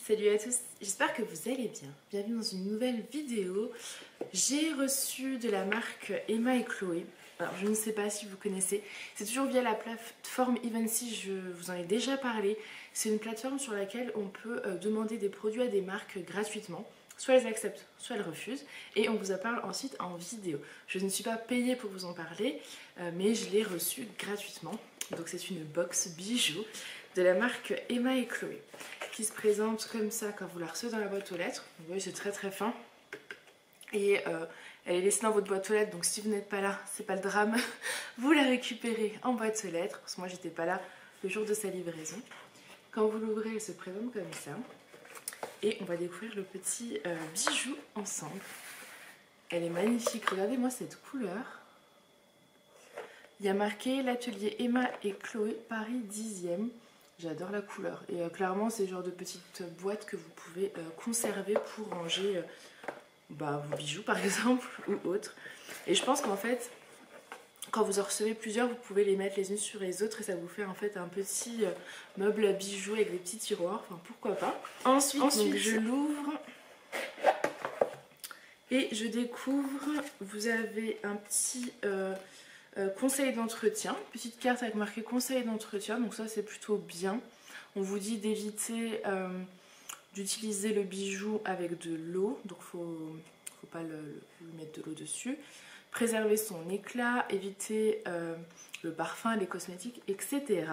Salut à tous, j'espère que vous allez bien. Bienvenue dans une nouvelle vidéo. J'ai reçu de la marque Emma et Chloé. Alors je ne sais pas si vous connaissez, c'est toujours via la plateforme Evensi, je vous en ai déjà parlé. C'est une plateforme sur laquelle on peut demander des produits à des marques gratuitement. Soit elles acceptent, soit elles refusent. Et on vous en parle ensuite en vidéo. Je ne suis pas payée pour vous en parler, mais je l'ai reçu gratuitement. Donc c'est une box bijoux de la marque Emma et Chloé qui se présente comme ça quand vous la recevez dans la boîte aux lettres. Vous voyez, c'est très très fin. Et elle est laissée dans votre boîte aux lettres, donc si vous n'êtes pas là, c'est pas le drame. Vous la récupérez en boîte aux lettres, parce que moi j'étais pas là le jour de sa livraison. Quand vous l'ouvrez, elle se présente comme ça. Et on va découvrir le petit bijou ensemble. Elle est magnifique, regardez-moi cette couleur. Il y a marqué l'atelier Emma et Chloé Paris 10e. J'adore la couleur. Et clairement, c'est le genre de petite boîte que vous pouvez conserver pour ranger vos bijoux par exemple ou autres. Et je pense qu'en fait, quand vous en recevez plusieurs, vous pouvez les mettre les unes sur les autres et ça vous fait en fait un petit meuble à bijoux avec des petits tiroirs. Enfin, pourquoi pas. Ensuite donc, je l'ouvre et je découvre. Vous avez un petit conseil d'entretien, petite carte avec marqué conseil d'entretien, donc ça c'est plutôt bien. On vous dit d'éviter d'utiliser le bijou avec de l'eau, donc faut pas lui mettre de l'eau dessus. Préserver son éclat, éviter le parfum, les cosmétiques, etc.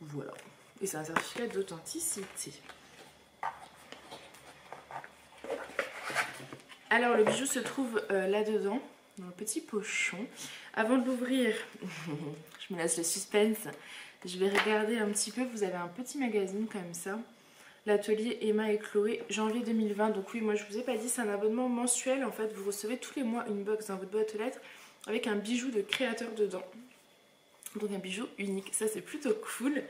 Voilà. Et c'est un certificat d'authenticité. Alors le bijou se trouve là-dedans, dans le petit pochon. Avant de l'ouvrir, je me laisse le suspense, je vais regarder un petit peu. Vous avez un petit magazine comme ça, l'atelier Emma et Chloé, janvier 2020. Donc oui, moi je vous ai pas dit, c'est un abonnement mensuel. En fait, vous recevez tous les mois une box dans votre boîte aux lettres avec un bijou de créateur dedans. Donc un bijou unique, ça c'est plutôt cool.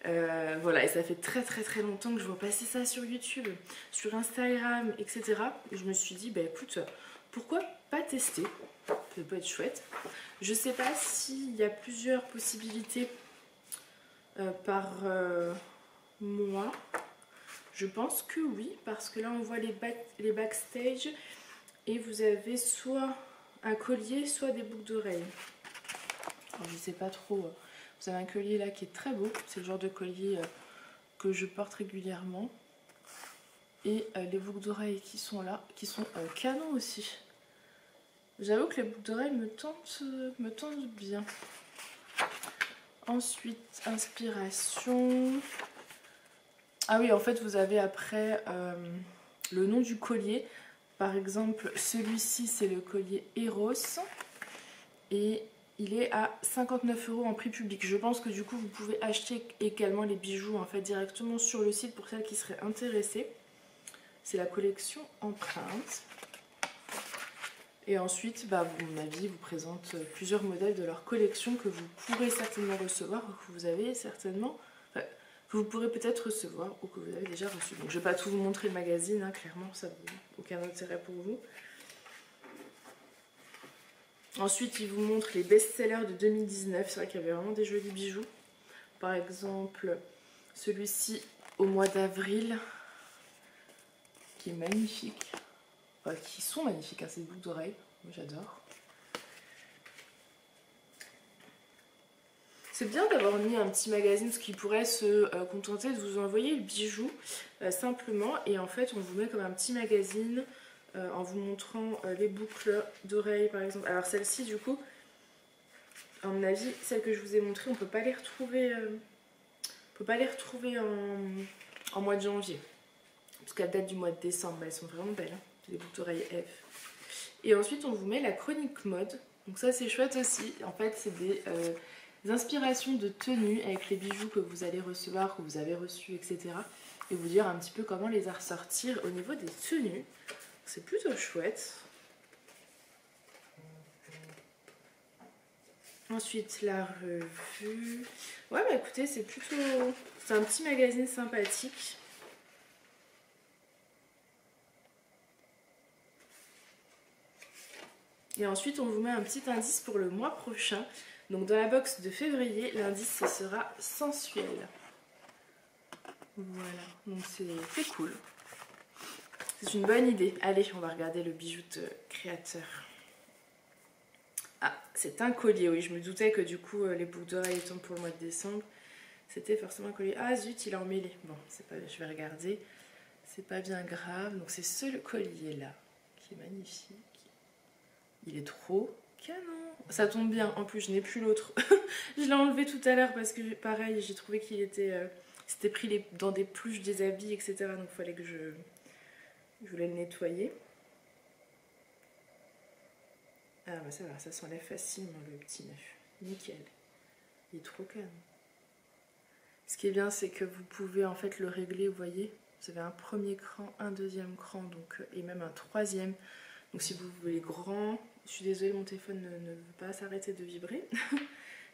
Voilà, et ça fait très longtemps que je vois passer ça sur YouTube, sur Instagram, etc. Et je me suis dit, bah écoute, pourquoi pas tester? Ça peut être chouette. Je sais pas s'il y a plusieurs possibilités par mois. Je pense que oui, parce que là on voit les backstage et vous avez soit un collier, soit des boucles d'oreilles. Alors je sais pas trop. Vous avez un collier là qui est très beau, c'est le genre de collier que je porte régulièrement. Et les boucles d'oreilles qui sont là, qui sont canon aussi. J'avoue que les boucles d'oreilles me tentent bien. Ensuite, inspiration. Ah oui, en fait, vous avez après le nom du collier. Par exemple, celui-ci, c'est le collier Eros. Et il est à 59 € en prix public. Je pense que du coup, vous pouvez acheter également les bijoux en fait directement sur le site pour celles qui seraient intéressées. C'est la collection Empreinte. Et ensuite, mon avis vous présente plusieurs modèles de leur collection que vous pourrez certainement recevoir ou que vous avez certainement, que vous pourrez peut-être recevoir ou que vous avez déjà reçu. Donc je ne vais pas tout vous montrer le magazine, hein, clairement, ça n'a aucun intérêt pour vous. Ensuite, il vous montre les best-sellers de 2019. C'est vrai qu'il y avait vraiment des jolis bijoux. Par exemple, celui-ci au mois d'avril, qui est magnifique. Enfin, qui sont magnifiques, hein, ces boucles d'oreilles. Moi, j'adore. C'est bien d'avoir mis un petit magazine, parce qu'il pourrait se contenter de vous envoyer le bijou simplement. Et en fait, on vous met comme un petit magazine en vous montrant les boucles d'oreilles, par exemple. Alors celle-ci, du coup, à mon avis, celle que je vous ai montrée, on peut pas les retrouver, en mois de janvier. Parce qu'elle date du mois de décembre. Elles sont vraiment belles, hein, les boucles d'oreilles F. Et ensuite, on vous met la chronique mode. Donc ça, c'est chouette aussi. En fait, c'est des inspirations de tenues avec les bijoux que vous allez recevoir, que vous avez reçus, etc. Et vous dire un petit peu comment les ressortir au niveau des tenues. C'est plutôt chouette. Ensuite, la revue. Ouais, écoutez, c'est plutôt... C'est un petit magazine sympathique. Et ensuite, on vous met un petit indice pour le mois prochain. Donc, dans la box de février, l'indice, ce sera sensuel. Voilà, donc c'est cool. C'est une bonne idée. Allez, on va regarder le bijou de créateur. Ah, c'est un collier, oui. Je me doutais que du coup, les boucles d'oreilles étant pour le mois de décembre, c'était forcément un collier. Ah zut, il est emmêlé. Bon, c'est pas, je vais regarder. C'est pas bien grave. Donc c'est ce collier là qui est magnifique. Il est trop canon. Ça tombe bien. En plus, je n'ai plus l'autre. Je l'ai enlevé tout à l'heure parce que pareil, j'ai trouvé qu'il était, c'était pris dans des pluches des habits, etc. Donc il fallait que je voulais le nettoyer. Ah bah ça va, ça s'enlève facilement le petit neuf. Nickel. Il est trop canon. Ce qui est bien, c'est que vous pouvez en fait le régler, vous voyez. Vous avez un premier cran, un deuxième cran, donc, et même un troisième. Donc si vous voulez grand, je suis désolée, mon téléphone ne veut pas s'arrêter de vibrer.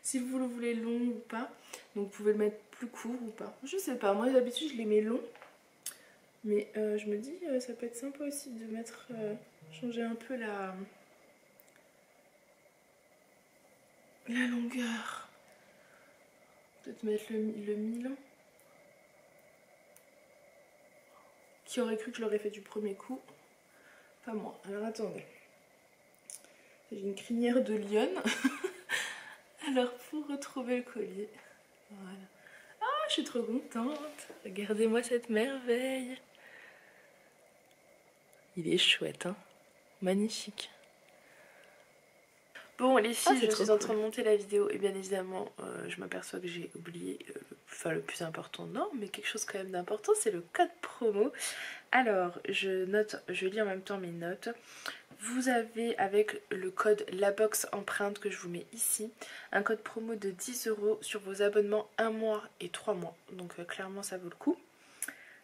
Si vous le voulez long ou pas, donc vous pouvez le mettre plus court ou pas. Je sais pas, moi d'habitude je les mets longs. Mais je me dis, ça peut être sympa aussi de mettre, changer un peu la longueur. Peut-être mettre le mi-long. Qui aurait cru que je l'aurais fait du premier coup? Pas moi. Alors attendez. J'ai une crinière de lionne. Alors pour retrouver le collier. Voilà. Ah, je suis trop contente. Regardez-moi cette merveille. Il est chouette, hein. Magnifique. Bon les filles, je suis en train de monter la vidéo et bien évidemment je m'aperçois que j'ai oublié le plus important, non, mais quelque chose quand même d'important, c'est le code promo. Alors je lis en même temps mes notes. Vous avez avec le code LABOXempreinte que je vous mets ici, un code promo de 10 € sur vos abonnements 1 mois et 3 mois, donc clairement ça vaut le coup.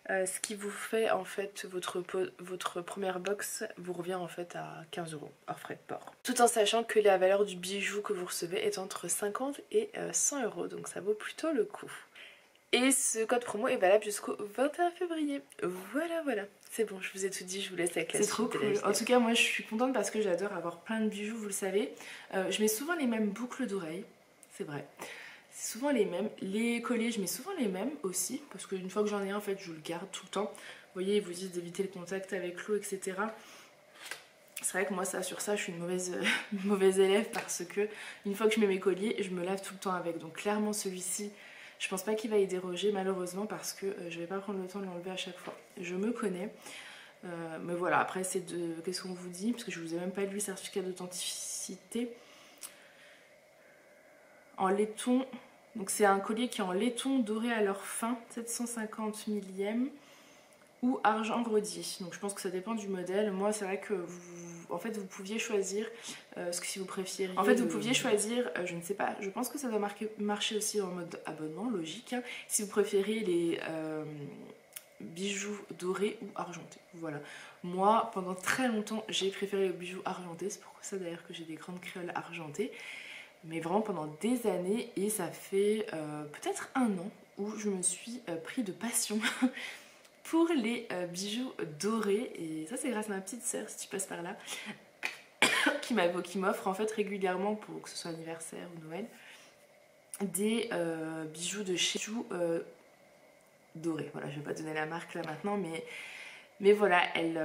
Ce qui vous fait en fait votre première box vous revient en fait à 15 € hors frais de port. Tout en sachant que la valeur du bijou que vous recevez est entre 50 et 100 €, donc ça vaut plutôt le coup. Et ce code promo est valable jusqu'au 21 février. Voilà, voilà. C'est bon, je vous ai tout dit, je vous laisse avec la suite. C'est trop cool. En tout cas, moi je suis contente parce que j'adore avoir plein de bijoux, vous le savez. Je mets souvent les mêmes boucles d'oreilles, c'est vrai. C'est souvent les mêmes. Les colliers, je mets souvent les mêmes aussi. Parce qu'une fois que j'en ai un, en fait, je le garde tout le temps. Vous voyez, ils vous disent d'éviter le contact avec l'eau, etc. C'est vrai que moi, sur ça, je suis une mauvaise élève parce que une fois que je mets mes colliers, je me lave tout le temps avec. Donc clairement, celui-ci, je pense pas qu'il va y déroger, malheureusement, parce que je vais pas prendre le temps de l'enlever à chaque fois. Je me connais. Mais voilà, après, c'est de... Qu'est-ce qu'on vous dit? Parce que je vous ai même pas lu le certificat d'authenticité. En laiton, donc c'est un collier qui est en laiton doré à leur fin, 750 millième ou argent rodier. Donc je pense que ça dépend du modèle. Moi c'est vrai que vous pouviez choisir ce que si vous préfériez. En fait vous pouviez choisir, je ne sais pas, je pense que ça doit marcher aussi en mode abonnement, logique. Hein, si vous préférez les bijoux dorés ou argentés. Voilà. Moi pendant très longtemps j'ai préféré les bijoux argentés, c'est pour ça d'ailleurs que j'ai des grandes créoles argentées. Mais vraiment pendant des années, et ça fait peut-être 1 an où je me suis pris de passion pour les bijoux dorés. Et ça c'est grâce à ma petite sœur, si tu passes par là, qui m'offre en fait régulièrement, pour que ce soit anniversaire ou Noël, des bijoux de chez Bijoux dorés. Voilà, je vais pas donner la marque là maintenant, mais voilà, elle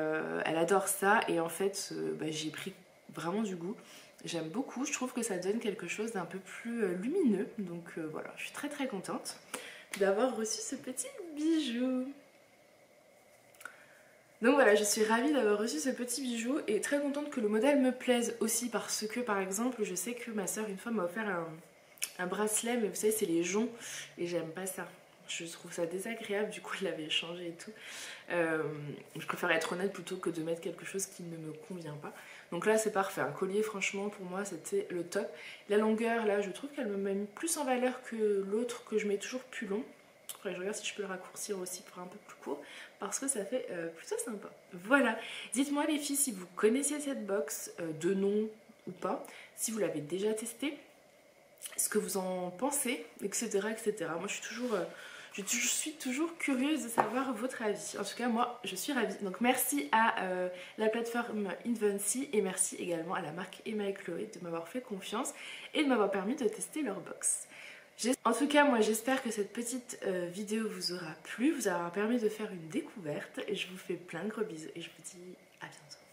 adore ça. Et en fait, j'ai pris vraiment du goût. J'aime beaucoup, je trouve que ça donne quelque chose d'un peu plus lumineux. Donc voilà, je suis très très contente d'avoir reçu ce petit bijou. Donc voilà, je suis ravie d'avoir reçu ce petit bijou et très contente que le modèle me plaise aussi, parce que par exemple, je sais que ma soeur une fois m'a offert un bracelet, mais vous savez c'est les joncs et j'aime pas ça. Je trouve ça désagréable, du coup elle l'avait changé et tout. Je préfère être honnête plutôt que de mettre quelque chose qui ne me convient pas. Donc là c'est parfait, un collier franchement pour moi c'était le top. La longueur là je trouve qu'elle me met plus en valeur que l'autre que je mets toujours plus long. Après je regarde si je peux le raccourcir aussi pour un peu plus court, parce que ça fait plutôt sympa. Voilà, dites-moi les filles si vous connaissiez cette box, de nom ou pas, si vous l'avez déjà testée, ce que vous en pensez, etc. etc. Moi je suis toujours curieuse de savoir votre avis. En tout cas, moi, je suis ravie. Donc, merci à la plateforme Invency et merci également à la marque Emma et Chloé de m'avoir fait confiance et de m'avoir permis de tester leur box. En tout cas, moi j'espère que cette petite vidéo vous aura plu, vous aura permis de faire une découverte et je vous fais plein de gros bisous et je vous dis à bientôt.